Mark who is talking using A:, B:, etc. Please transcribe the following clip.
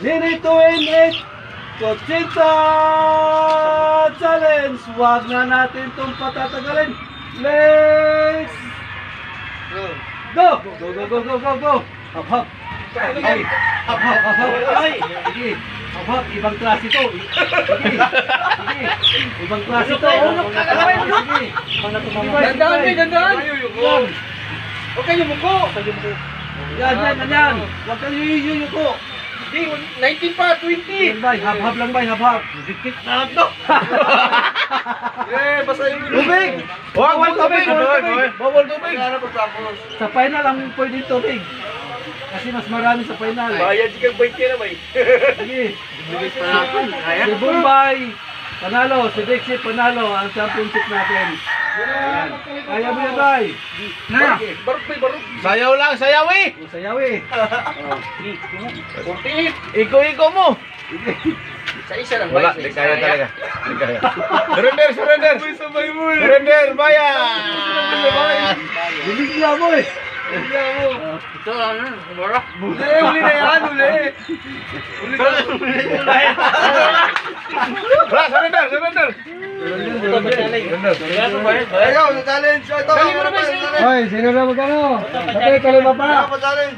A: Minute to win it! Cochita Challenge! Huwag na natin itong patatagalin. Let's go! Go! Go, go, go, go, go, go! Hop, hop! Sige! Hop, hop, hop, hop! Sige! Hop, hop! Ibang klase to! Sige! Sige! Ibang klase to! Sige!
B: Dandahan, may dandahan!
A: Yan!
B: Huwag kayo muko!
A: Yan, yan, yan, yan! Huwag kayo yuyuko!
B: Hindi, 19 pa, 20!
A: Yan, bay! Hap-hap lang, bay! Hap-hap! Dikit na ito!
B: Eh, basta yung
A: Tubig!
B: Bawal tubig!
A: Bawal tubig!
B: Tapos.
A: Sa final ang pwede tubig. Kasi mas marami sa final.
B: Bayad si kang 20 na ba
A: Sige. Si Bombay, panalo. Si Dixie, panalo. Ang championship natin. Ayan. Kaya mo yan, bay.
B: Na! Barok ba, barok!
C: Sayaw lang, sayaw eh!
A: Sayaw eh.
B: 48!
C: Iko-iko mo!
B: Isa-isa lang
C: Wala, di kaya talaga. Di kaya. Surrender, surrender! Surrender, bayan!
A: Bibigla mo eh.
B: Ito ano, kumara?
A: Uli na yan, uli.
C: Wala, surrender, surrender!
B: Ayaw, challenge! Ito!
A: Hoy, sino na magkano? Pati, kalima pa.